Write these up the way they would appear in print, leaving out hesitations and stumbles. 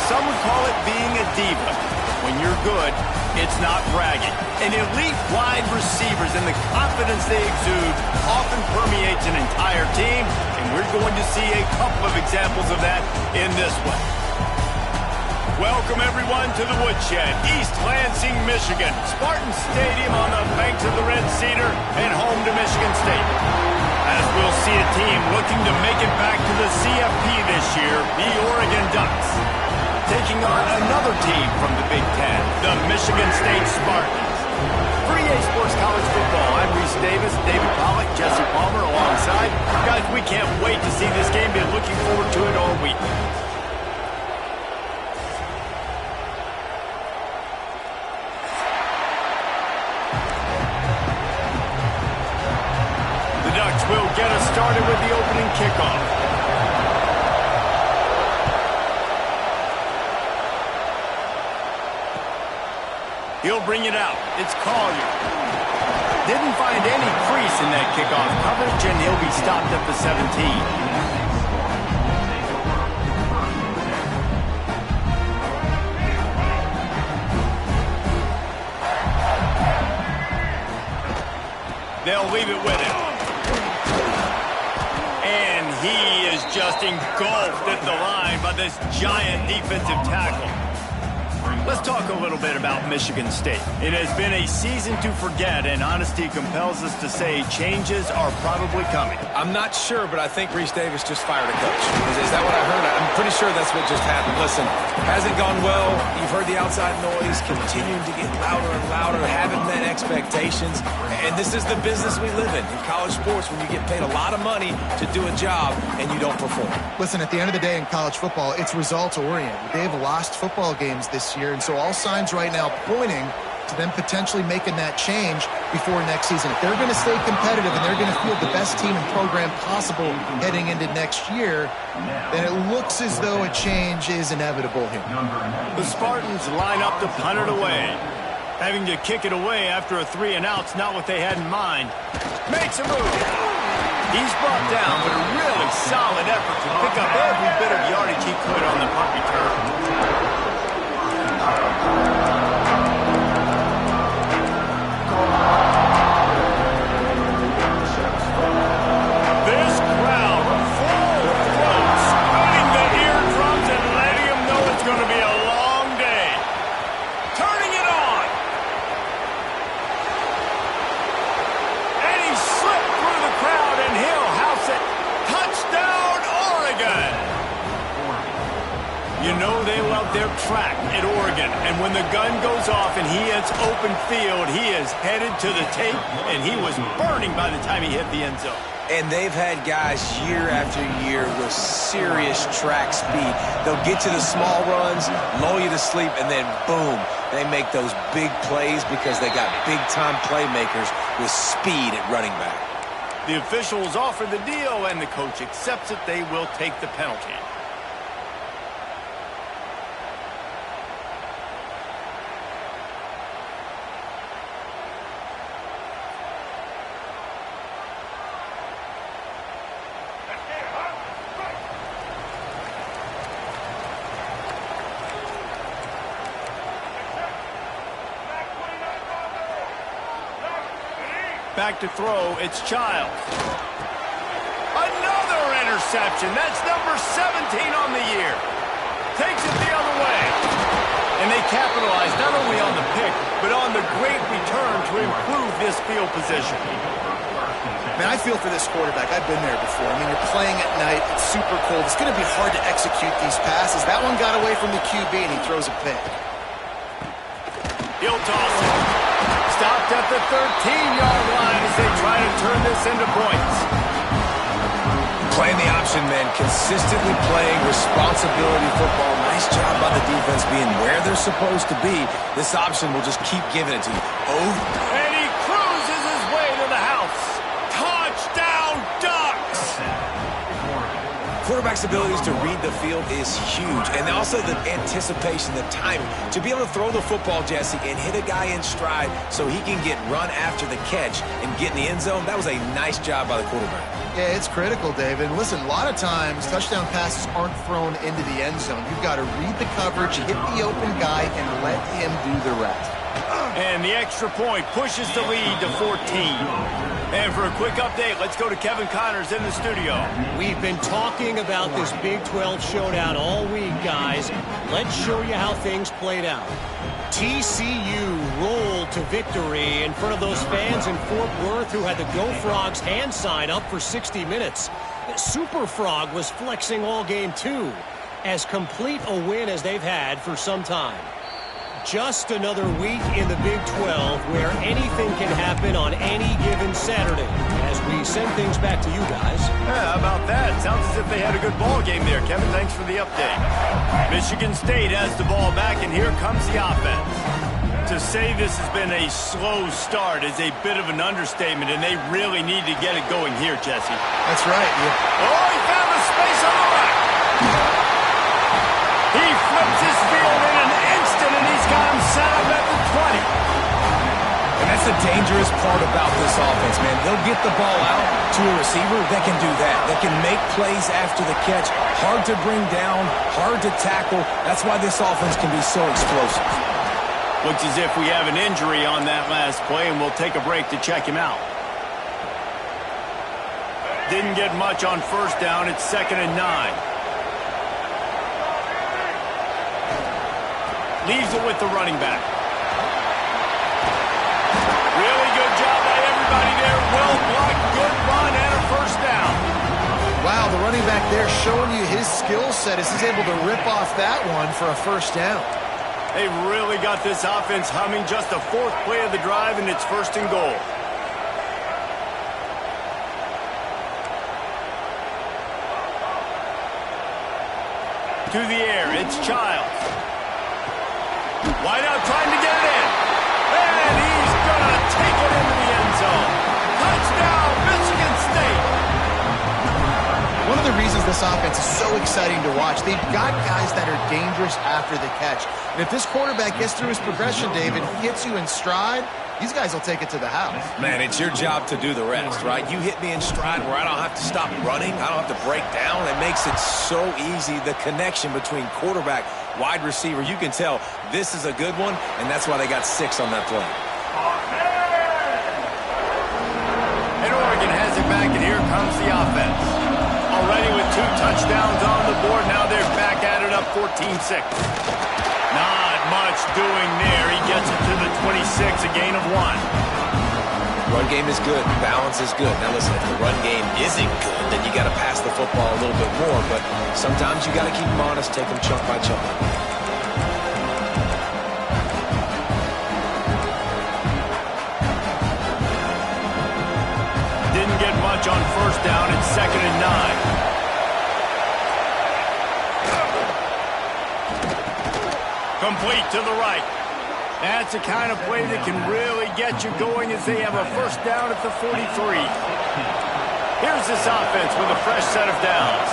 some would call it being a diva. When you're good, it's not bragging. And elite wide receivers and the confidence they exude often permeates an entire team, and we're going to see a couple of examples of that in this one. Welcome, everyone, to the Woodshed, East Lansing, Michigan. Spartan Stadium on the banks of the Red Cedar and home to Michigan State. As we'll see a team looking to make it back to the CFP this year, the Oregon Ducks. Taking on another team from the Big Ten, the Michigan State Spartans. For EA Sports College Football, I'm Reese Davis, David Pollack, Jesse Palmer alongside. Guys, we can't wait to see this game. Been looking forward to it all week. The Ducks will get us started with the opening kickoff. He'll bring it out. It's Collier. Didn't find any crease in that kickoff coverage, and he'll be stopped at the 17. They'll leave it with him. And he is just engulfed at the line by this giant defensive tackle. Let's talk a little bit about Michigan State. It has been a season to forget, and honesty compels us to say changes are probably coming. I'm not sure, but I think Reese Davis just fired a coach. Is that what I heard? I'm pretty sure that's what just happened. Listen, hasn't gone well. You've heard the outside noise continuing to get louder and louder, haven't met expectations. And this is the business we live in college sports, when you get paid a lot of money to do a job and you don't perform. Listen, at the end of the day in college football, it's results-oriented. They've lost football games this year, and so all signs right now pointing to them potentially making that change before next season. If they're going to stay competitive and they're going to field the best team and program possible heading into next year, then it looks as though a change is inevitable here. The Spartans line up to punt it away. Having to kick it away after a 3-and-out's not what they had in mind. Makes a move. He's brought down, but a really solid effort to pick up every bit of yardage he could on the punt return. This crowd full throat, spitting the eardrums and letting him know it's going to be a long day. Turning it on. And he slipped through the crowd and he'll house it. Touchdown, Oregon. You know they love their track at Oregon, and when the gun goes off and he hits open field, he is headed to the tape, and he was burning by the time he hit the end zone. And they've had guys year after year with serious track speed. They'll get to the small runs, lull you to sleep, and then boom, they make those big plays because they got big-time playmakers with speed at running back. The officials offer the deal, and the coach accepts it. They will take the penalty. Back to throw, it's Childs. Another interception. That's number 17 on the year. Takes it the other way. And they capitalize not only on the pick, but on the great return to improve this field position. Man, I feel for this quarterback. I've been there before. I mean, you're playing at night. It's super cold. It's going to be hard to execute these passes. That one got away from the QB, and he throws a pick. He'll toss it. Stopped at the 13-yard line as they try to turn this into points. Playing the option, man, consistently playing responsibility football. Nice job by the defense being where they're supposed to be. This option will just keep giving it to you. Oh. And he cruises his way to the house. Touchdown, Ducks! Quarterback's abilities to read the field is huge, and also the anticipation, the timing. To be able to throw the football, Jesse, and hit a guy in stride so he can get run after the catch and get in the end zone, that was a nice job by the quarterback. Yeah, it's critical, David. Listen, a lot of times touchdown passes aren't thrown into the end zone. You've got to read the coverage, hit the open guy, and let him do the rest. And the extra point pushes the lead to 14. And for a quick update, let's go to Kevin Connors in the studio. We've been talking about this Big 12 showdown all week, guys. Let's show you how things played out. TCU rolled to victory in front of those fans in Fort Worth who had the Go Frogs hand sign up for 60 minutes. Super Frog was flexing all game, too. As complete a win as they've had for some time. Just another week in the Big 12 where anything can happen on any given Saturday. As we send things back to you guys. Yeah, how about that? Sounds as if they had a good ball game there. Kevin, thanks for the update. Michigan State has the ball back, and here comes the offense. To say this has been a slow start is a bit of an understatement, and they really need to get it going here, Jesse. That's right. Oh, he found the space on the right. He flips his field in an instant, and he's got him set up at the 20. And that's the dangerous part about this offense, man. They'll get the ball out to a receiver that can do that. That can make plays after the catch. Hard to bring down, hard to tackle. That's why this offense can be so explosive. Looks as if we have an injury on that last play, and we'll take a break to check him out. Didn't get much on first down. It's 2nd and 9. Leaves it with the running back. Really good job by everybody there. Well blocked, good run, and a first down. Wow, the running back there showing you his skill set as he's able to rip off that one for a first down. They've really got this offense humming. Just the 4th play of the drive, and it's 1st and goal. To the air, it's Childs. Wide out trying to get it in. And he's going to take it into the end zone. Touchdown, Michigan State. One of the reasons this offense is so exciting to watch, they've got guys that are dangerous after the catch. And if this quarterback gets through his progression, David, he hits you in stride, these guys will take it to the house. Man, it's your job to do the rest, right? You hit me in stride where I don't have to stop running. I don't have to break down. It makes it so easy, the connection between quarterback, wide receiver. You can tell this is a good one, and that's why they got 6 on that play. And Oregon has it back, and here comes the offense. Already with 2 touchdowns on the board, now they're back at it up 14-6. Not much doing there. He gets it to the 26, a gain of 1. Run game is good. Balance is good. Now listen, if the run game isn't good, then you got to pass the football a little bit more. But sometimes you got to keep them honest, take them chunk by chunk. Didn't get much on first down. It's 2nd and 9. Complete to the right. That's the kind of play that can really get you going as they have a first down at the 43. Here's this offense with a fresh set of downs.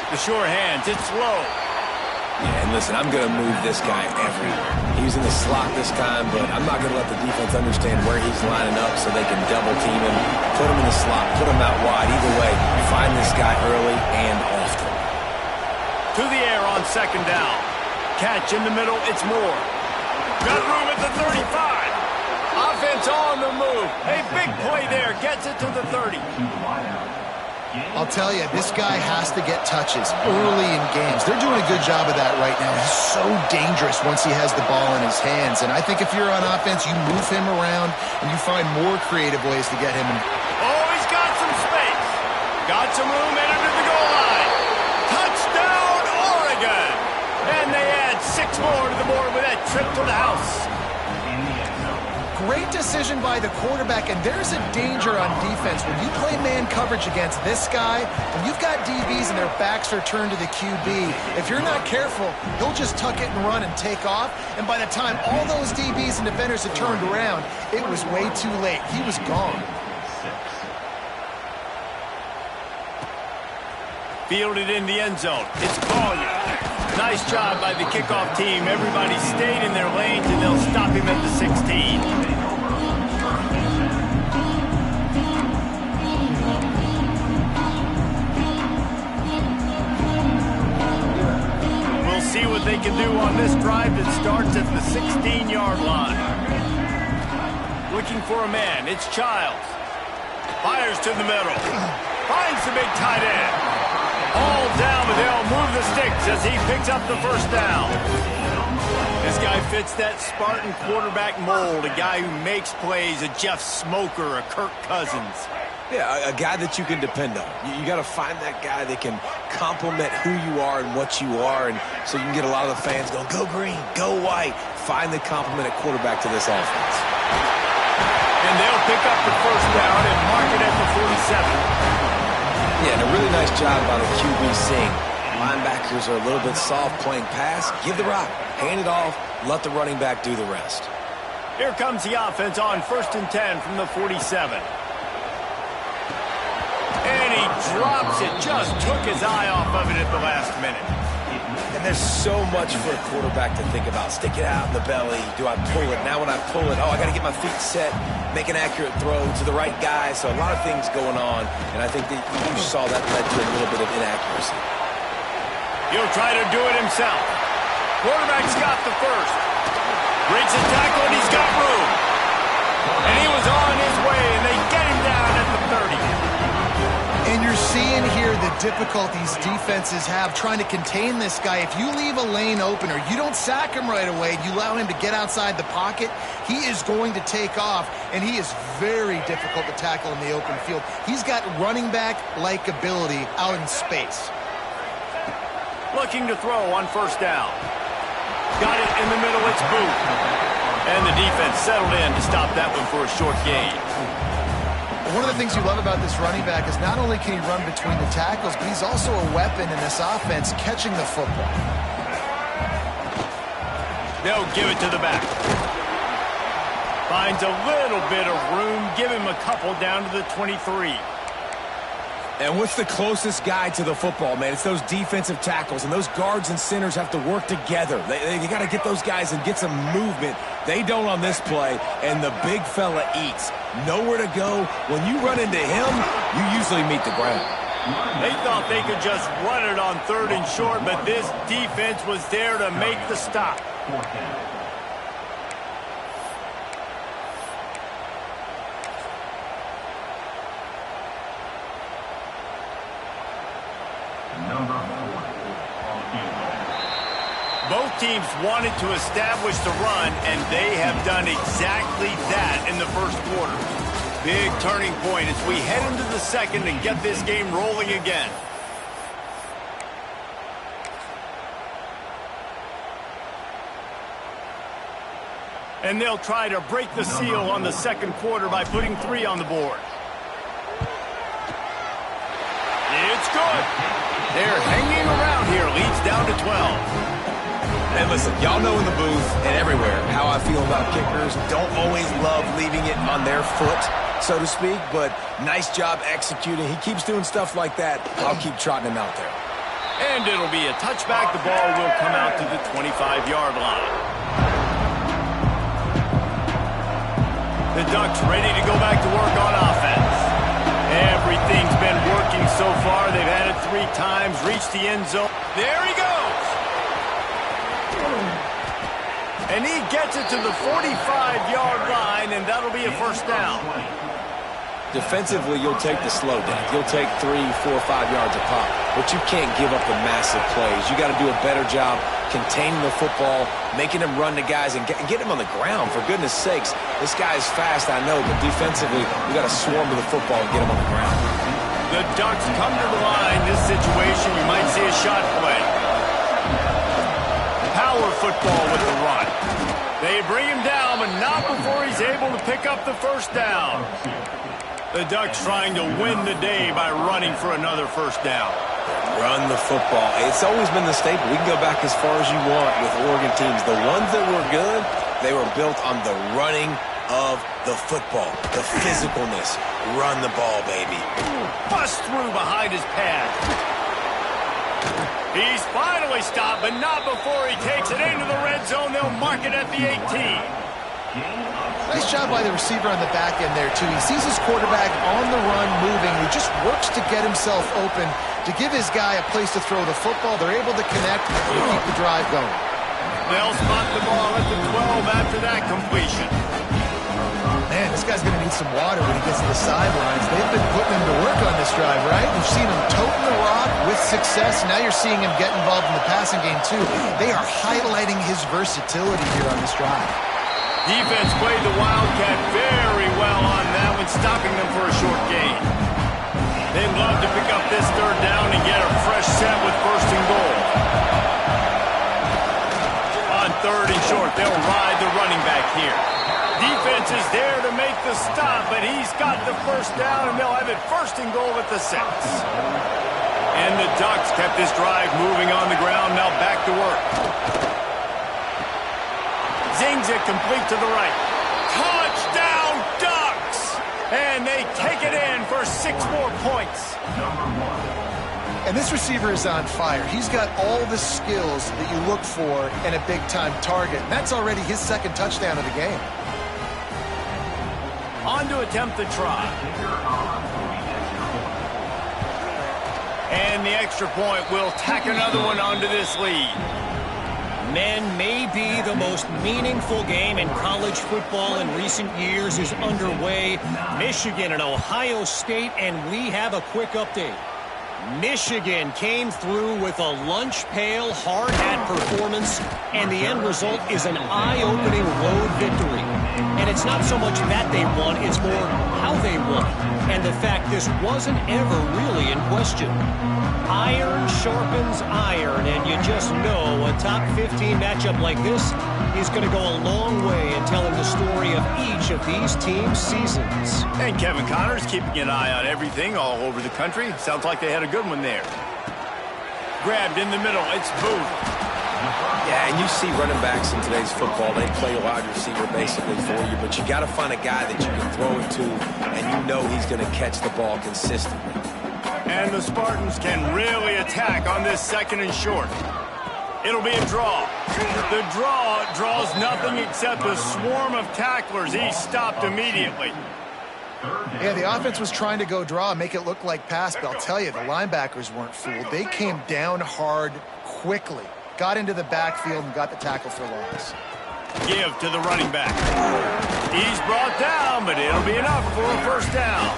The sure hands, it's low. Yeah, and listen, I'm going to move this guy everywhere. He was in the slot this time, but I'm not going to let the defense understand where he's lining up so they can double team him, put him in the slot, put him out wide. Either way, find this guy early and often. To the air on 2nd down. Catch in the middle, it's Moore. Got room at the 35. Offense on the move. A big play there, gets it to the 30. I'll tell you, this guy has to get touches early in games. They're doing a good job of that right now. He's so dangerous once he has the ball in his hands. And I think if you're on offense, you move him around and you find more creative ways to get him. Oh, he's got some space. Got some room, entered to the goal line. Touchdown, Oregon. And they add 6 more to the board with that trip to the house. Great decision by the quarterback, and there's a danger on defense. When you play man coverage against this guy, when you've got DBs and their backs are turned to the QB, if you're not careful, he'll just tuck it and run and take off. And by the time all those DBs and defenders had turned around, it was way too late. He was gone. Fielded in the end zone. It's Collier. Nice job by the kickoff team. Everybody stayed in their lanes, and they'll stop him at the 16. on this drive that starts at the 16-yard line. Looking for a man. It's Childs. Fires to the middle. Finds the big tight end. All down, but they'll move the sticks as he picks up the first down. This guy fits that Spartan quarterback mold, a guy who makes plays, a Jeff Smoker, a Kirk Cousins. Yeah, a guy that you can depend on. You got to find that guy that can complement who you are and what you are, and so you can get a lot of the fans going, go green, go white. Find the complement at quarterback to this offense. And they'll pick up the first down and mark it at the 47. Yeah, and a really nice job by the QB seeing linebackers are a little bit soft playing pass. Give the rock, hand it off, let the running back do the rest. Here comes the offense on 1st and 10 from the 47. And he drops it, just took his eye off of it at the last minute. And there's so much for a quarterback to think about. Stick it out in the belly. Do I pull it? Now when I pull it, I got to get my feet set, make an accurate throw to the right guy. So a lot of things going on, and I think that you saw that led to a little bit of inaccuracy. He'll try to do it himself. Quarterback's got the first. Breaks his tackle, and he's got room. And he was on his way, and they get him down at the 30. And you're seeing here the difficulties defenses have trying to contain this guy. If you leave a lane open or you don't sack him right away, you allow him to get outside the pocket, he is going to take off, and he is very difficult to tackle in the open field. He's got running back-like ability out in space. Looking to throw on 1st down. Got it in the middle, it's Booth. And the defense settled in to stop that one for a short gain. One of the things you love about this running back is not only can he run between the tackles, but he's also a weapon in this offense catching the football. They'll give it to the back. Finds a little bit of room. Give him a couple down to the 23. And what's the closest guy to the football, man? It's those defensive tackles, and those guards and centers have to work together. They got to get those guys and get some movement. They don't on this play, and the big fella eats. Nowhere to go. When you run into him, you usually meet the ground. They thought they could just run it on 3rd and short, but this defense was there to make the stop. Both teams wanted to establish the run, and they have done exactly that in the first quarter. Big turning point as we head into the second and get this game rolling again. And they'll try to break the seal on the second quarter by putting 3 on the board. It's good. They're hanging around here. Leads down to 12. And listen, y'all know in the booth and everywhere how I feel about kickers. Don't always love leaving it on their foot, so to speak, but nice job executing. He keeps doing stuff like that. I'll keep trotting him out there. And it'll be a touchback. The ball will come out to the 25-yard line. The Ducks ready to go back to work on offense. Everything's been working so far. They've had it 3 times, reached the end zone. There he goes. And he gets it to the 45-yard line, and that'll be a first down. Defensively, you'll take the slow down. You'll take 3, 4, 5 yards a pop, but you can't give up the massive plays. You got to do a better job containing the football, making him run to guys, and get him on the ground, for goodness sakes. This guy is fast, I know, but defensively, you got to swarm to the football and get him on the ground. The Ducks come to the line. This situation, you might see a shot play. Power football with the run. They bring him down, but not before he's able to pick up the first down. The Ducks trying to win the day by running for another first down. Run the football. It's always been the staple. We can go back as far as you want with Oregon teams. The ones that were good, they were built on the running of the football, the physicalness. Run the ball, baby. Bust through behind his pad. He's finally stopped, but not before he takes it into the red zone. They'll mark it at the 18. Nice job by the receiver on the back end there, too. He sees his quarterback on the run moving. He just works to get himself open to give his guy a place to throw the football. They're able to connect and keep the drive going. They'll spot the ball at the 12 after that completion. Man, this guy's going to need some water when he gets to the sidelines. They've been putting him to work on this drive, right? You've seen him toting the rock with success. Now you're seeing him get involved in the passing game, too. They are highlighting his versatility here on this drive. Defense played the Wildcat very well on that one, stopping them for a short gain. They'd love to pick up this third down and get a fresh set with first and goal. On third and short, they'll ride the running back here. Defense is there to make the stop, but he's got the first down, and they'll have it first and goal at the 6. And the Ducks kept this drive moving on the ground, now back to work. Zings it complete to the right. Touchdown, Ducks! And they take it in for 6 more points. And this receiver is on fire. He's got all the skills that you look for in a big-time target. And that's already his second touchdown of the game. On to attempt the try. And the extra point will tack another one onto this lead. Men, maybe the most meaningful game in college football in recent years is underway. Michigan and Ohio State, and we have a quick update. Michigan came through with a lunch pail, hard hat performance, and the end result is an eye-opening road victory. And it's not so much that they won, it's more how they won. And the fact this wasn't ever really in question. Iron sharpens iron, and you just know a top 15 matchup like this is going to go a long way in telling the story of each of these teams' seasons. And Kevin Connors keeping an eye on everything all over the country. Sounds like they had a good one there. Grabbed in the middle. It's Booth. Yeah, and you see running backs in today's football, they play a wide receiver basically for you, but you got to find a guy that you can throw it to, and you know he's going to catch the ball consistently. And the Spartans can really attack on this second and short. It'll be a draw. The draw draws nothing except a swarm of tacklers. He's stopped immediately. Yeah, the offense was trying to go draw and make it look like pass, but I'll tell you, the linebackers weren't fooled. They came down hard quickly, got into the backfield, and got the tackle for loss. Give to the running back. He's brought down, but it'll be enough for a first down.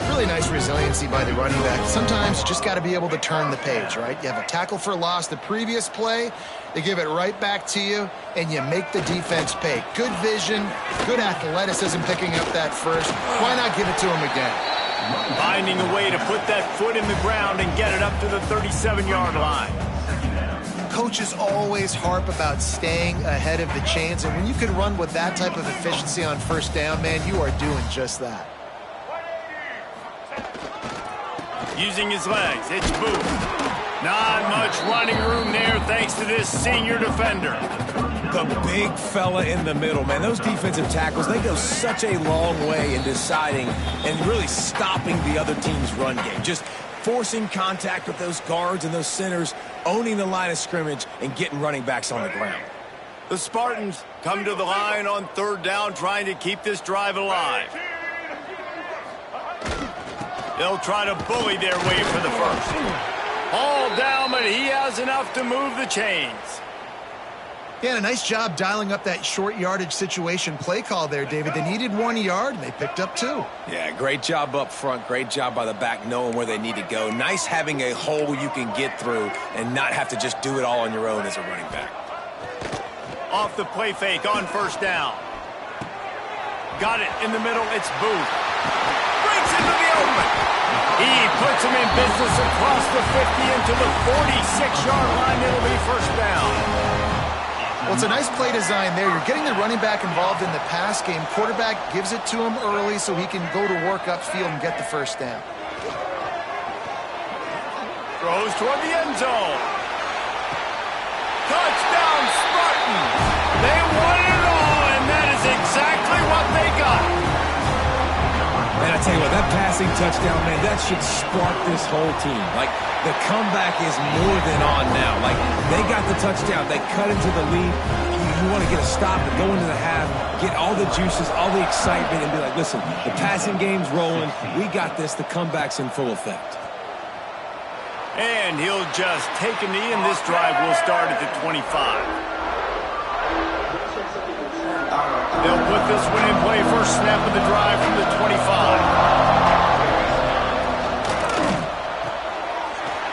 Really nice resiliency by the running back. Sometimes you just got to be able to turn the page, right? You have a tackle for loss the previous play, they give it right back to you, and you make the defense pay. Good vision, good athleticism picking up that first. Why not give it to him again? Finding a way to put that foot in the ground and get it up to the 37-yard line. Coaches always harp about staying ahead of the chains, and when you can run with that type of efficiency on first down, man, you are doing just that. Using his legs, it's Booth. Not much running room there thanks to this senior defender. The big fella in the middle, man. Those defensive tackles, they go such a long way in deciding and really stopping the other team's run game. Just forcing contact with those guards and those centers, owning the line of scrimmage, and getting running backs on the ground. The Spartans come to the line on third down, trying to keep this drive alive. They'll try to bully their way for the first. All down, but he has enough to move the chains. Yeah, and a nice job dialing up that short yardage situation play call there, David. They needed 1 yard, and they picked up 2. Yeah, great job up front. Great job by the back knowing where they need to go. Nice having a hole you can get through and not have to just do it all on your own as a running back. Off the play fake on first down. Got it in the middle. It's Booth. Breaks into the open. He puts him in business across the 50 into the 46-yard line. It'll be first down. Well, it's a nice play design there. You're getting the running back involved in the pass game. Quarterback gives it to him early so he can go to work upfield and get the first down. Throws toward the end zone. Touchdown, Spartans. They won it all, and that is exactly what they got. Man, I tell you what, that passing touchdown, man, that should spark this whole team. Like, the comeback is more than on now. Like, they got the touchdown. They cut into the lead. You want to get a stop and go into the half, get all the juices, all the excitement, and be like, listen, the passing game's rolling. We got this. The comeback's in full effect. And he'll just take a knee, and this drive will start at the 25. They'll put this one in play. First snap of the drive from the 25.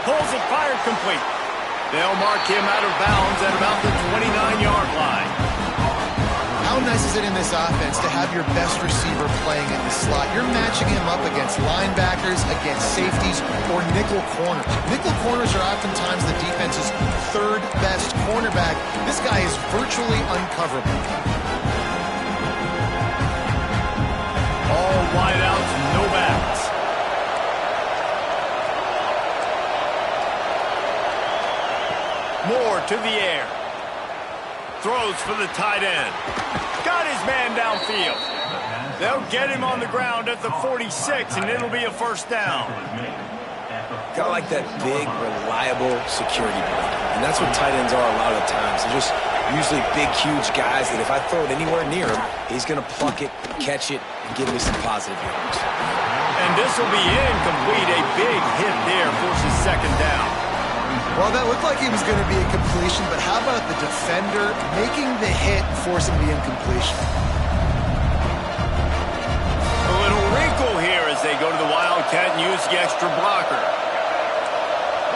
Pulls it, fired complete. They'll mark him out of bounds at about the 29-yard line. How nice is it in this offense to have your best receiver playing in the slot? You're matching him up against linebackers, against safeties, or nickel corners. Nickel corners are oftentimes the defense's third best cornerback. This guy is virtually uncoverable. All wideouts, no backs. Moore to the air. Throws for the tight end. Got his man downfield. They'll get him on the ground at the 46, and it'll be a first down. Got like that big, reliable security blanket. And that's what tight ends are a lot of the times. They're just usually big, huge guys that if I throw it anywhere near him, he's going to pluck it, catch it, and give me some positive yards. And this will be incomplete. A big hit there forces second down. Well, that looked like he was going to be a completion, but how about the defender making the hit, forcing the incompletion? A little wrinkle here as they go to the Wildcat and use the extra blocker.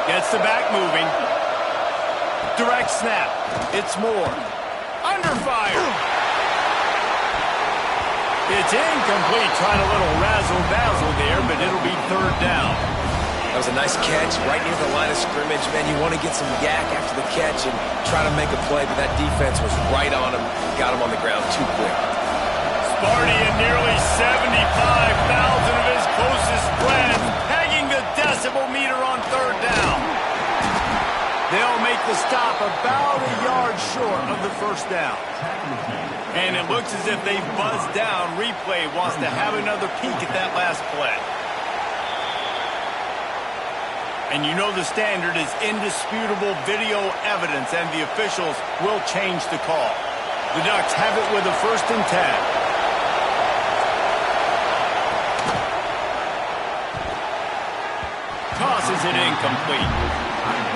Gets the back moving. Direct snap. It's Moore. Under fire. It's incomplete. Trying a little razzle-dazzle there, but it'll be third down. That was a nice catch right near the line of scrimmage. Man, you want to get some yak after the catch and try to make a play, but that defense was right on him. Got him on the ground too quick. Sparty and nearly 75,000 of his closest friends pegging the decibel meter on third down. They'll make the stop about a yard short of the first down. And it looks as if they've buzzed down. Replay wants to have another peek at that last play. And you know the standard is indisputable video evidence, and the officials will change the call. The Ducks have it with a 1st and 10. Tosses it incomplete.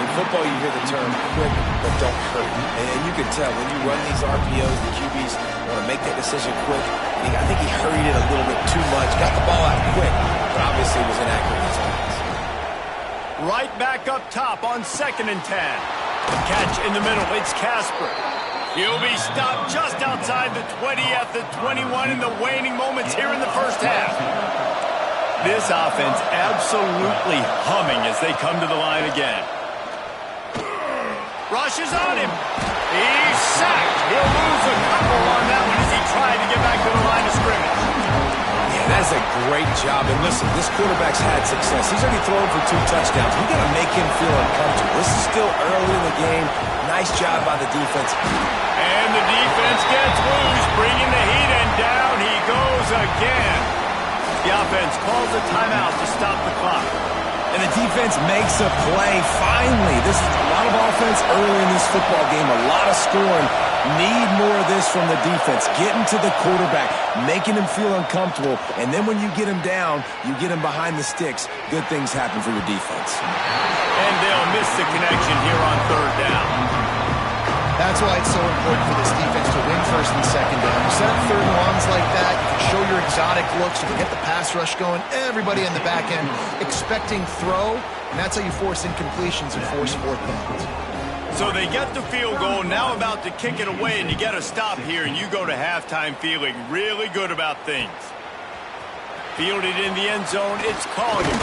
In football, you hear the term quick but don't hurt. And you can tell when you run these RPOs, the QBs want to make that decision quick. I think he hurried it a little bit too much, got the ball out quick, but obviously was inaccurate in his pass. Right back up top on 2nd and 10. Catch in the middle. It's Casper. He'll be stopped just outside the 20 at the 21 in the waning moments here in the first half. This offense absolutely humming as they come to the line again. Rushes on him. He's sacked. He'll lose a couple on that one as he tried to get back to the line of scrimmage. That's a great job. And listen, this quarterback's had success. He's already thrown for 2 touchdowns. We got to make him feel uncomfortable. This is still early in the game. Nice job by the defense. And the defense gets loose, bringing the heat, and down he goes again. The offense calls a timeout to stop the clock. And the defense makes a play. Finally, this is a lot of offense early in this football game, a lot of scoring. Need more of this from the defense. Getting to the quarterback, making him feel uncomfortable, and then when you get him down, you get him behind the sticks. Good things happen for your defense. And they'll miss the connection here on third down. That's why it's so important for this defense to win 1st and 2nd down. You set up 3rd and longs like that, you can show your exotic looks, you can get the pass rush going, everybody in the back end expecting throw, and that's how you force incompletions and force 4th downs. So they get the field goal, now about to kick it away, and you get a stop here, and you go to halftime feeling really good about things. Fielded in the end zone, it's Collier.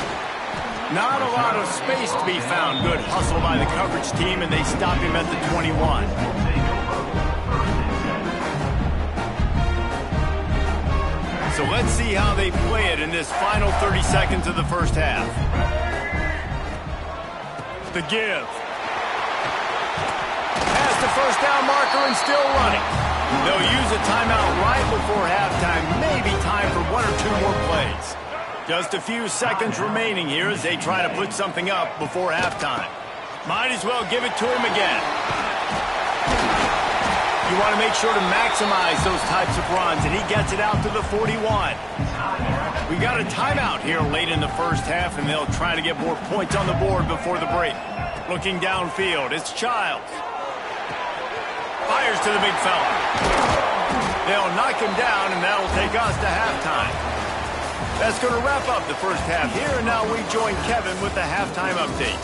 Not a lot of space to be found. Good hustle by the coverage team, and they stop him at the 21. So let's see how they play it in this final 30 seconds of the first half. The give. Has the first down marker and still running. They'll use a timeout right before halftime. Maybe time for 1 or 2 more plays. Just a few seconds remaining here as they try to put something up before halftime. Might as well give it to him again. You want to make sure to maximize those types of runs, and he gets it out to the 41. We got a timeout here late in the first half, and they'll try to get more points on the board before the break. Looking downfield, it's Childs. Fires to the big fella. They'll knock him down, and that'll take us to halftime. That's going to wrap up the first half here, and now we join Kevin with the halftime update.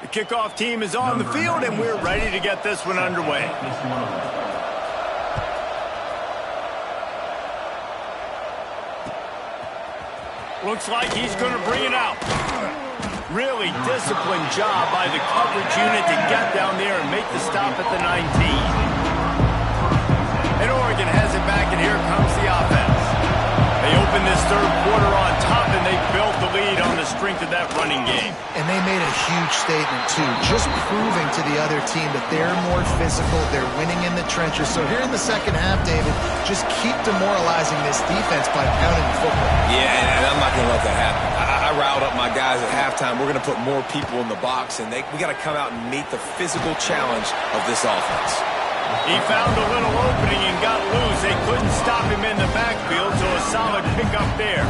The kickoff team is on the field, and we're ready to get this one underway. Looks like he's going to bring it out. Really disciplined job by the coverage unit to get down there and make the stop at the 19. And Oregon has it back, and here comes the offense. They open this third quarter on top, and they built the lead on the strength of that running game. And they made a huge statement, too, just proving to the other team that they're more physical, they're winning in the trenches. So here in the second half, David, just keep demoralizing this defense by pounding the football. Yeah, and I'm not going to let that happen. I riled up my guys at halftime. We're going to put more people in the box, and we got to come out and meet the physical challenge of this offense. He found a little opening and got loose. They couldn't stop him in the backfield, so a solid pickup there.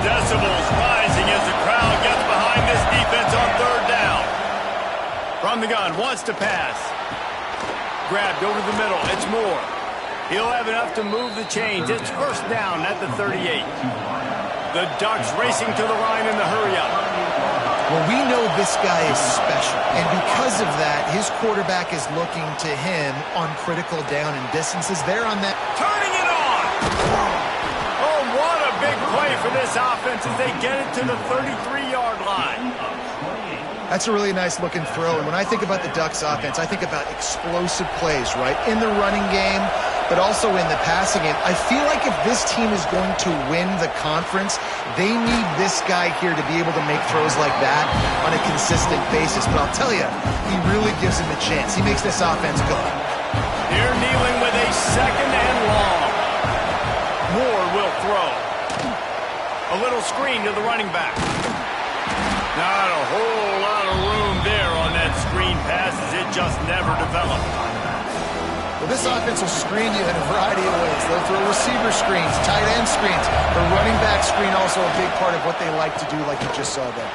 Decibels rising as the crowd gets behind this defense on third down. From the gun, wants to pass. Grabbed over the middle. It's Moore. He'll have enough to move the chains. It's first down at the 38. The Ducks racing to the line in the hurry-up. Well, we know this guy is special, and because of that, his quarterback is looking to him on critical down and distances. They're on that. Turning it on! Oh, what a big play for this offense as they get it to the 33-yard line. That's a really nice-looking throw, and when I think about the Ducks offense, I think about explosive plays, right? In the running game, but also in the passing game. I feel like if this team is going to win the conference, they need this guy here to be able to make throws like that on a consistent basis. But I'll tell you, he really gives him a chance. He makes this offense go. They're kneeling with a second and long. Moore will throw. A little screen to the running back. Not a whole lot of room there on that screen pass as it just never developed. Well, this offense will screen you in a variety of ways. They'll throw receiver screens, tight end screens. The running back screen also a big part of what they like to do, like you just saw there.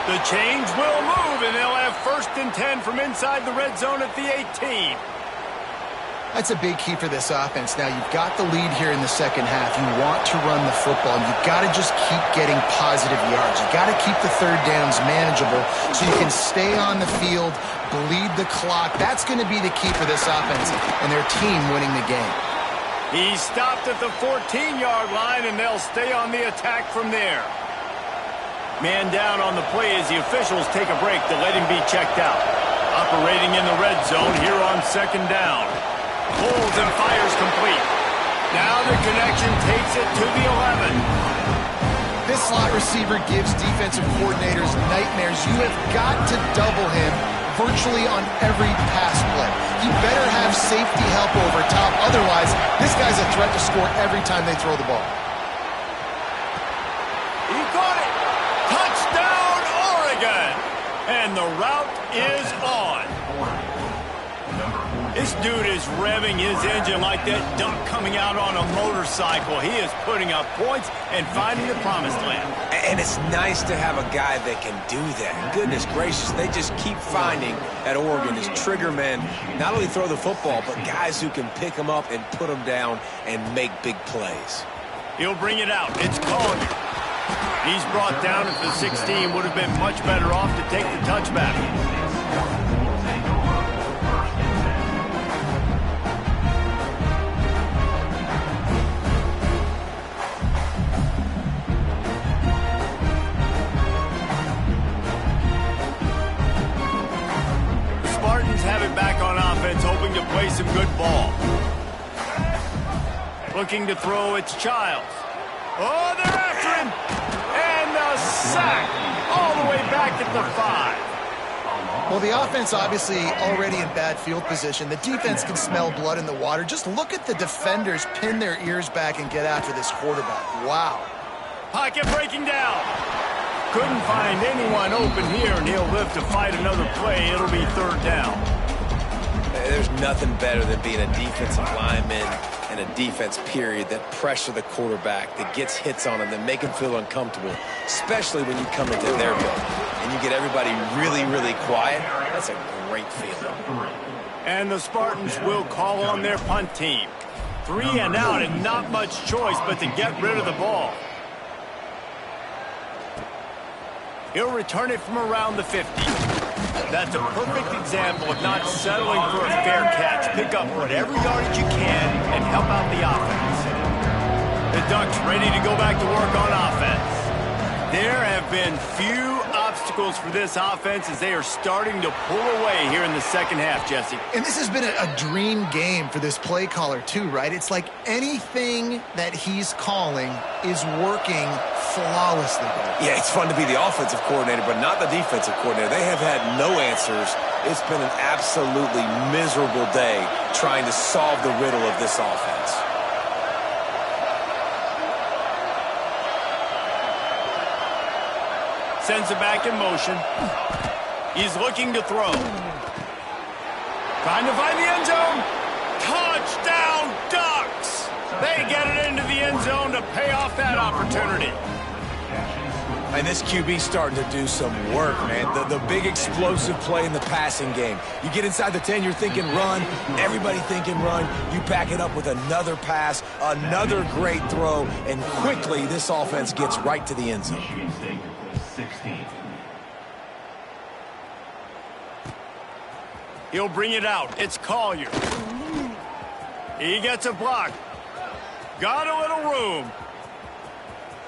The chains will move, and they'll have first and 10 from inside the red zone at the 18. That's a big key for this offense. Now, you've got the lead here in the second half. You want to run the football. You've got to just keep getting positive yards. You've got to keep the third downs manageable so you can stay on the field, bleed the clock. That's going to be the key for this offense and their team winning the game. He stopped at the 14-yard line, and they'll stay on the attack from there. Man down on the play as the officials take a break to let him be checked out. Operating in the red zone here on second down. Pulls and fires complete. Now the connection takes it to the 11. This slot receiver gives defensive coordinators nightmares. You have got to double him virtually on every pass play. You better have safety help over top. Otherwise, this guy's a threat to score every time they throw the ball. He got it. Touchdown, Oregon. And the route is on. This dude is revving his engine like that duck coming out on a motorcycle. He is putting up points and finding the promised land. And it's nice to have a guy that can do that. Goodness gracious, they just keep finding at Oregon is trigger men, not only throw the football, but guys who can pick them up and put them down and make big plays. He'll bring it out. It's Collier. He's brought down at the 16. Would have been much better off to take the touchback. Have it back on offense, hoping to play some good ball. Looking to throw, it's Childs. Oh, they're after him! And a sack all the way back at the 5. Well, the offense obviously already in bad field position. The defense can smell blood in the water. Just look at the defenders pin their ears back and get after this quarterback. Wow. Pocket breaking down. Couldn't find anyone open here, and he'll live to fight another play. It'll be third down. There's nothing better than being a defensive lineman and a defense, period, that pressure the quarterback, that gets hits on him, that make him feel uncomfortable, especially when you come into their building and you get everybody really, really quiet. That's a great feeling. And the Spartans will call on their punt team. 3 and out, and not much choice but to get rid of the ball. He'll return it from around the 50. That's a perfect example of not settling for a fair catch. Pick up whatever yardage you can and help out the offense. The Ducks ready to go back to work on offense. There have been few obstacles for this offense as they are starting to pull away here in the second half, Jesse. And this has been a dream game for this play caller too, right? It's like anything that he's calling is working flawlessly. Yeah, it's fun to be the offensive coordinator, but not the defensive coordinator. They have had no answers. It's been an absolutely miserable day trying to solve the riddle of this offense. Sends it back in motion. He's looking to throw. Trying to find the end zone. Touchdown, Ducks! They get it into the end zone to pay off that opportunity. And this QB's starting to do some work, man. The big explosive play in the passing game. You get inside the 10, you're thinking run. Everybody thinking run. You back it up with another pass, another great throw, and quickly this offense gets right to the end zone. He'll bring it out. It's Collier. He gets a block. Got a little room.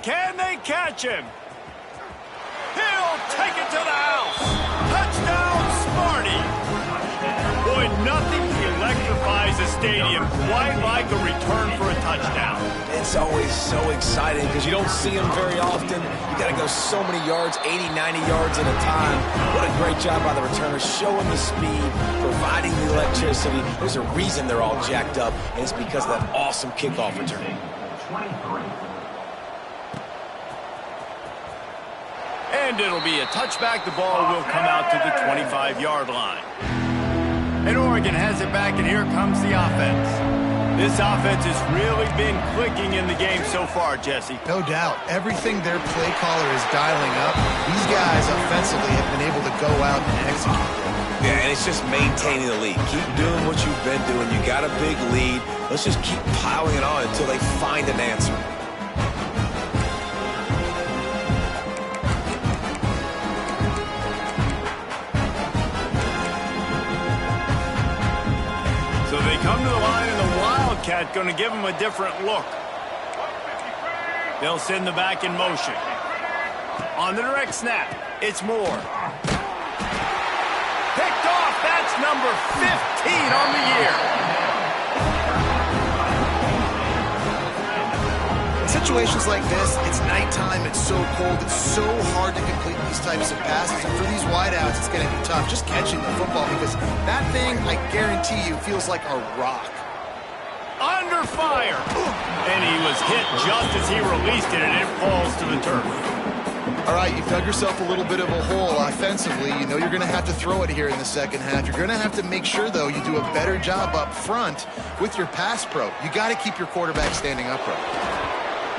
Can they catch him? He'll take it to the house. Touchdown, Sparty. Boy, nothing electrifies a stadium quite like a return for a touchdown. It's always so exciting because you don't see them very often. You got to go so many yards, 80, 90 yards at a time. What a great job by the returners, showing the speed, providing the electricity. There's a reason they're all jacked up, and it's because of that awesome kickoff return. And it'll be a touchback. The ball will come out to the 25-yard line. And Oregon has it back, and here comes the offense. This offense has really been clicking in the game so far, Jesse. No doubt. Everything their play caller is dialing up, these guys offensively have been able to go out and execute. Yeah, and it's just maintaining the lead. Keep doing what you've been doing. You got a big lead. Let's just keep piling it on until they find an answer. So they come to the line, and the Wildcat going to give them a different look. They'll send the back in motion. On the direct snap, it's Moore. Picked off. That's number 15 on the year. In situations like this, it's nighttime, it's so cold, it's so hard to complete these types of passes. And for these wideouts, it's going to be tough just catching the football because that thing, I guarantee you, feels like a rock. Under fire. And he was hit just as he released it, and it falls to the turf. All right, you've dug yourself a little bit of a hole offensively. You know you're going to have to throw it here in the second half. You're going to have to make sure, though, you do a better job up front with your pass pro. You got to keep your quarterback standing upright.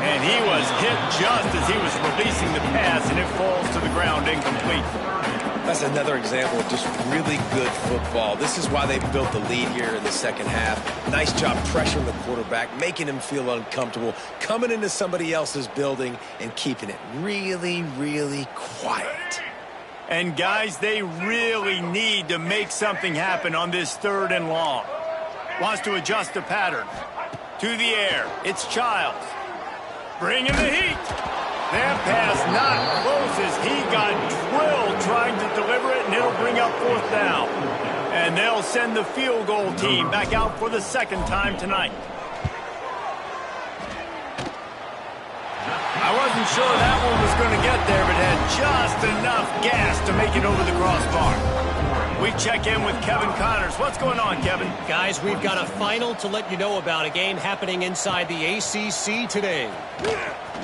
And he was hit just as he was releasing the pass, and it falls to the ground incomplete. That's another example of just really good football. This is why they built the lead here in the second half. Nice job pressuring the quarterback, making him feel uncomfortable, coming into somebody else's building and keeping it really, really quiet. And, guys, they really need to make something happen on this 3rd and long. Wants to adjust the pattern. To the air. It's Childs. Bringing the heat. That pass not close as he got drilled trying to deliver it, and it'll bring up 4th down. And they'll send the field goal team back out for the 2nd time tonight. I wasn't sure that one was going to get there, but had just enough gas to make it over the crossbar. We check in with Kevin Connors. What's going on, Kevin? Guys, we've got a final to let you know about, a game happening inside the ACC today.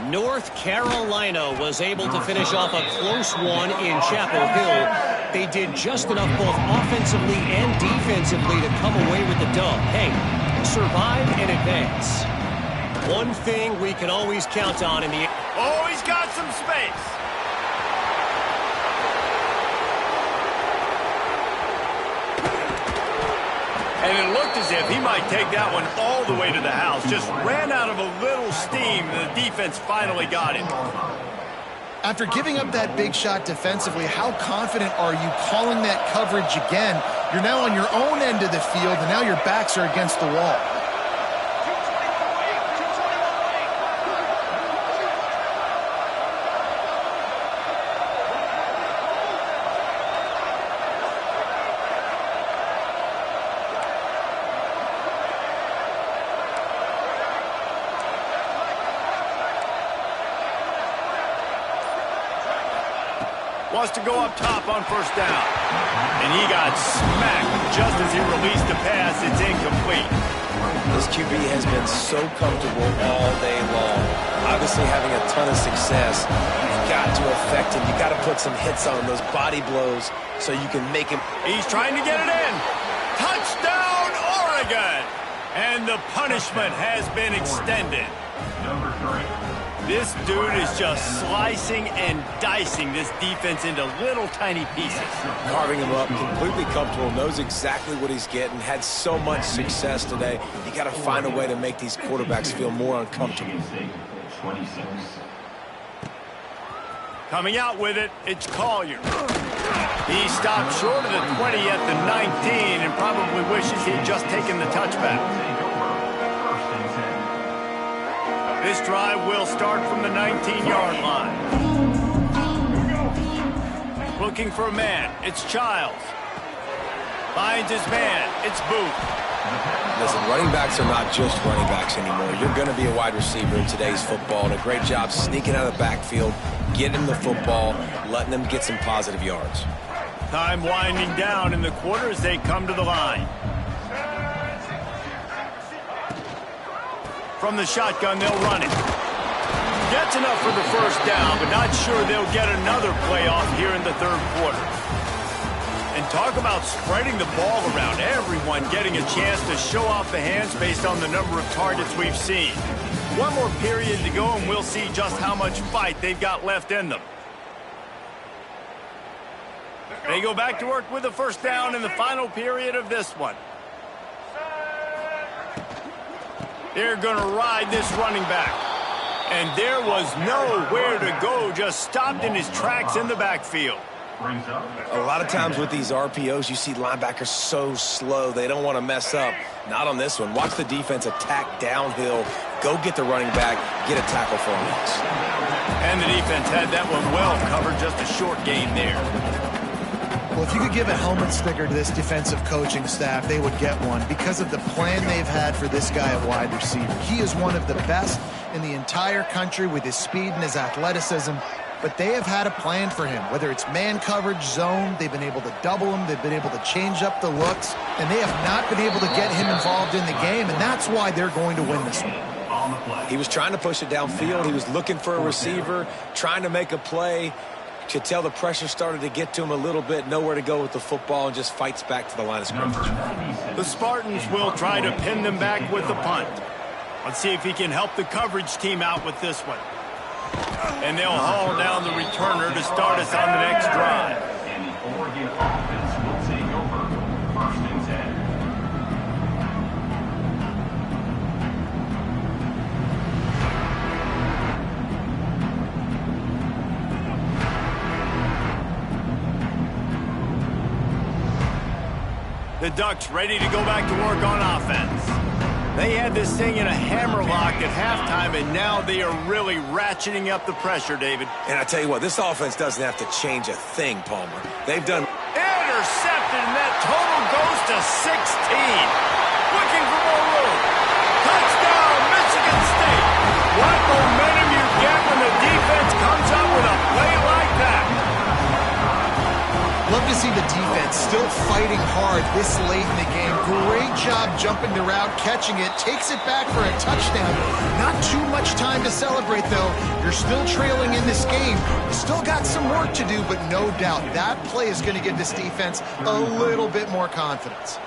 North Carolina was able to finish off a close one in Chapel Hill. They did just enough both offensively and defensively to come away with the dub. Hey, survive and advance. One thing we can always count on in the... Oh, he's got some space. And it looked as if he might take that one all the way to the house. Just ran out of a little steam. The defense finally got it. After giving up that big shot defensively, how confident are you calling that coverage again? You're now on your own end of the field, and now your backs are against the wall. Wants to go up top on first down. And he got smacked just as he released the pass. It's incomplete. This QB has been so comfortable all day long. Obviously having a ton of success. You've got to affect him. You've got to put some hits on those body blows so you can make him. He's trying to get it in. Touchdown, Oregon! And the punishment has been extended. Number 3. This dude is just slicing and dicing this defense into little tiny pieces. Carving him up, completely comfortable, knows exactly what he's getting, had so much success today. You got to find a way to make these quarterbacks feel more uncomfortable. 26. Coming out with it, it's Collier. He stopped short of the 20 at the 19 and probably wishes he'd just taken the touchback. This drive will start from the 19-yard line. Looking for a man. It's Childs. Finds his man. It's Booth. Listen, running backs are not just running backs anymore. You're going to be a wide receiver in today's football, and a great job sneaking out of the backfield, getting the football, letting them get some positive yards. Time winding down in the quarter as they come to the line. From the shotgun, they'll run it. Gets enough for the first down, but not sure they'll get another playoff here in the third quarter. And talk about spreading the ball around, everyone getting a chance to show off the hands based on the number of targets we've seen. One more period to go, and we'll see just how much fight they've got left in them. They go back to work with the first down in the final period of this one. They're going to ride this running back. And there was nowhere to go, just stopped in his tracks in the backfield. A lot of times with these RPOs, you see linebackers so slow, they don't want to mess up. Not on this one. Watch the defense attack downhill, go get the running back, get a tackle for a loss. And the defense had that one well covered, just a short gain there. Well, if you could give a helmet sticker to this defensive coaching staff, they would get one because of the plan they've had for this guy at wide receiver. He is one of the best in the entire country with his speed and his athleticism, but they have had a plan for him. Whether it's man coverage, zone, they've been able to double him, they've been able to change up the looks, and they have not been able to get him involved in the game, and that's why they're going to win this one. He was trying to push it downfield. He was looking for a receiver, trying to make a play. Could tell the pressure started to get to him a little bit, nowhere to go with the football, and just fights back to the line of scrimmage. The Spartans will try to pin them back with the punt. Let's see if he can help the coverage team out with this one. And they'll haul down the returner to start us on the next drive. And the Oregon offense will take over 1st and 10. The Ducks ready to go back to work on offense. They had this thing in a hammerlock at halftime, and now they are really ratcheting up the pressure, David. And I tell you what, this offense doesn't have to change a thing, Palmer. They've done... Intercepted, and that total goes to 16. Looking for more room. Touchdown, Michigan State. What momentum you get when the defense comes up with a play like that. Love to see the defense still fighting hard this late in the game. Great job jumping the route, catching it, takes it back for a touchdown. Not too much time to celebrate, though. You're still trailing in this game. You still got some work to do, but no doubt that play is going to give this defense a little bit more confidence.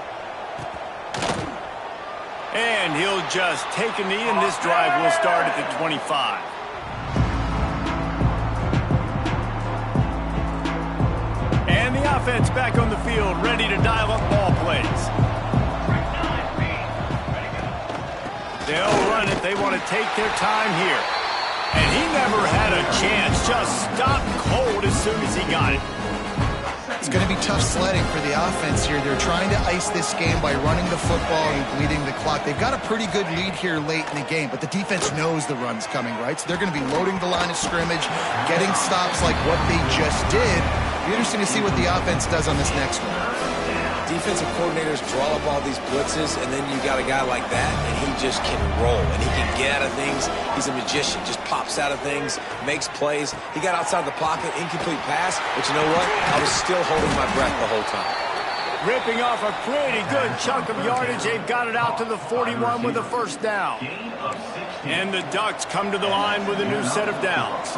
And he'll just take a knee, and this drive will start at the 25. And the offense back on the field, ready to dial up ball plays. They'll run it. They want to take their time here. And he never had a chance. Just stopped cold as soon as he got it. It's going to be tough sledding for the offense here. They're trying to ice this game by running the football and bleeding the clock. They've got a pretty good lead here late in the game, but the defense knows the run's coming, right? So they're going to be loading the line of scrimmage, getting stops like what they just did. It'll be interesting to see what the offense does on this next one. Defensive coordinators draw up all these blitzes, and then you got a guy like that, and he just can roll, and he can get out of things. He's a magician, just pops out of things, makes plays. He got outside the pocket, incomplete pass, but you know what? I was still holding my breath the whole time. Ripping off a pretty good chunk of yardage. They've got it out to the 41 with a first down. And the Ducks come to the line with a new set of downs.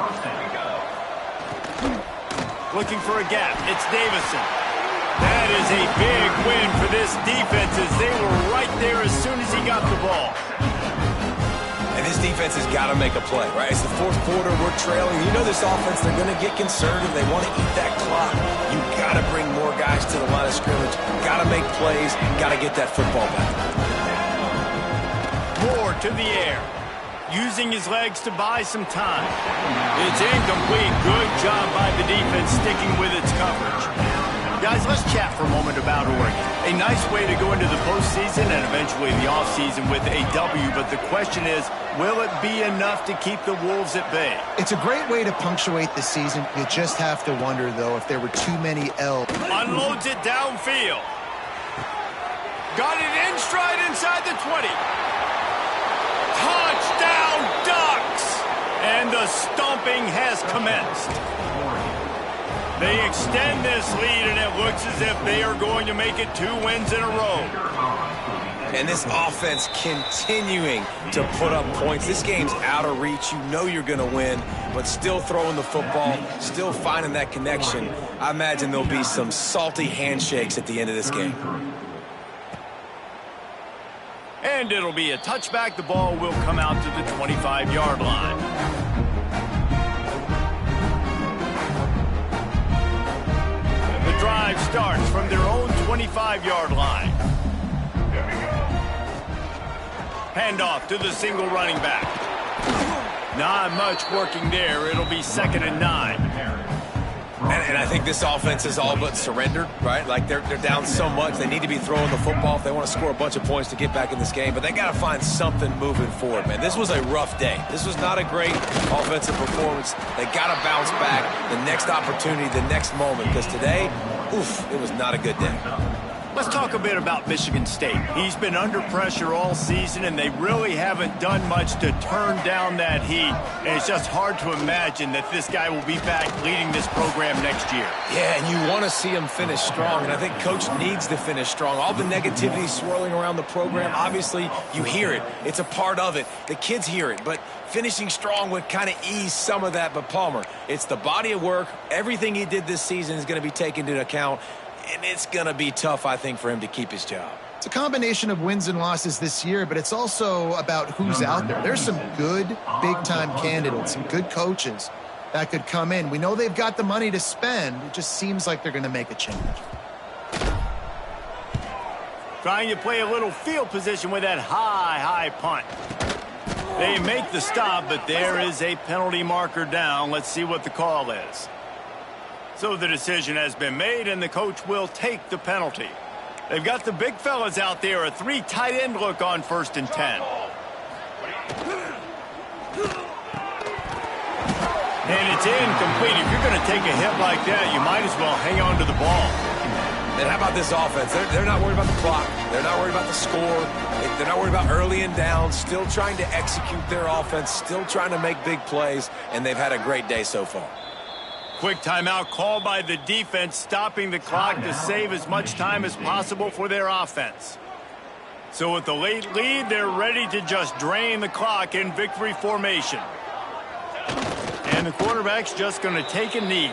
Looking for a gap. It's Davison. That is a big win for this defense as they were right there as soon as he got the ball. And this defense has got to make a play, right? It's the fourth quarter. We're trailing. You know this offense, they're going to get concerned and they want to eat that clock. You got to bring more guys to the line of scrimmage. Got to make plays. Got to get that football back. Moore to the air. Using his legs to buy some time. It's incomplete. Good job by the defense sticking with its coverage. Guys, let's chat for a moment about Oregon. A nice way to go into the postseason and eventually the offseason with a W, but the question is, will it be enough to keep the Wolves at bay? It's a great way to punctuate the season. You just have to wonder, though, if there were too many L's. Unloads it downfield. Got it in stride inside the 20. Touchdown, Ducks! And the stomping has commenced. They extend this lead, and it looks as if they are going to make it 2 wins in a row. And this offense continuing to put up points. This game's out of reach. You know you're going to win, but still throwing the football, still finding that connection. I imagine there'll be some salty handshakes at the end of this game. And it'll be a touchback. The ball will come out to the 25-yard line. Drive starts from their own 25-yard line. Handoff to the single running back. Not much working there. It'll be 2nd and 9. And I think this offense is all but surrendered, right? Like they're down so much. They need to be throwing the football if they want to score a bunch of points to get back in this game. But they got to find something moving forward, man. This was a rough day. This was not a great offensive performance. They got to bounce back the next opportunity, the next moment. Because today, oof, it was not a good day. Let's talk a bit about Michigan State. He's been under pressure all season, and they really haven't done much to turn down that heat. And it's just hard to imagine that this guy will be back leading this program next year. Yeah, and you want to see him finish strong, and I think Coach needs to finish strong. All the negativity swirling around the program, obviously, you hear it. It's a part of it. The kids hear it, but finishing strong would kind of ease some of that. But Palmer, it's the body of work. Everything he did this season is going to be taken into account. And it's going to be tough, I think, for him to keep his job. It's a combination of wins and losses this year, but it's also about who's out there. There's some good, big-time candidates, some good coaches that could come in. We know they've got the money to spend. It just seems like they're going to make a change. Trying to play a little field position with that high punt. They make the stop, but there is a penalty marker down. Let's see what the call is. So the decision has been made, and the coach will take the penalty. They've got the big fellas out there, a 3 tight end look on 1st and 10. And it's incomplete. If you're going to take a hit like that, you might as well hang on to the ball. And how about this offense? They're not worried about the clock. They're not worried about the score. They're not worried about early and down. Still trying to execute their offense. Still trying to make big plays. And they've had a great day so far. Quick timeout called by the defense, stopping the clock to save as much time as possible for their offense. So with the late lead, they're ready to just drain the clock in victory formation. And the quarterback's just going to take a knee.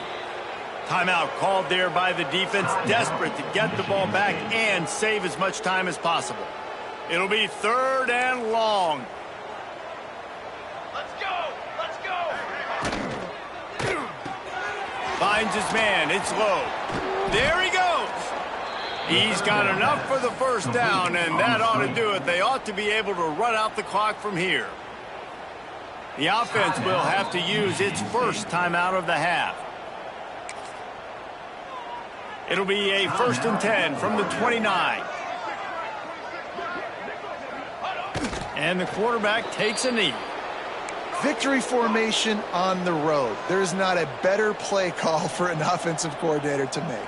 Timeout called there by the defense, desperate to get the ball back and save as much time as possible. It'll be 3rd and long. Let's go! Let's go! Finds his man. It's low. There he goes. He's got enough for the first down, and that ought to do it. They ought to be able to run out the clock from here. The offense will have to use its first timeout of the half. It'll be a 1st and 10 from the 29. And the quarterback takes a knee. Victory formation on the road. There's not a better play call for an offensive coordinator to make.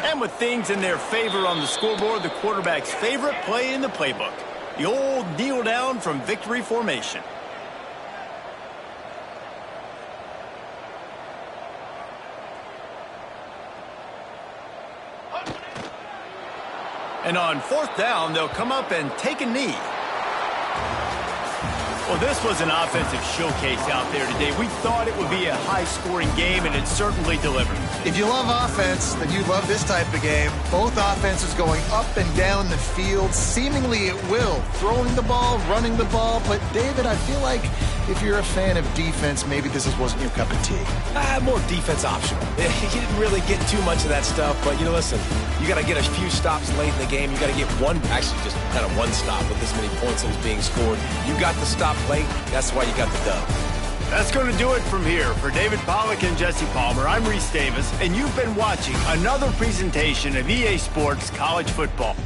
And with things in their favor on the scoreboard, the quarterback's favorite play in the playbook. The old kneel down from victory formation. And on 4th down, they'll come up and take a knee. Well, this was an offensive showcase out there today. We thought it would be a high-scoring game, and it certainly delivered. If you love offense, then you love this type of game. Both offenses going up and down the field, seemingly at will. Throwing the ball, running the ball. But, David, I feel like if you're a fan of defense, maybe this wasn't your cup of tea. More defense optional. He didn't really get too much of that stuff, but, listen, you got to get a few stops late in the game. You got to get actually just kind of one stop with this many points that was being scored. You got the stop late. That's why you got the dub. That's going to do it from here. For David Pollack and Jesse Palmer, I'm Reese Davis, and you've been watching another presentation of EA Sports College Football.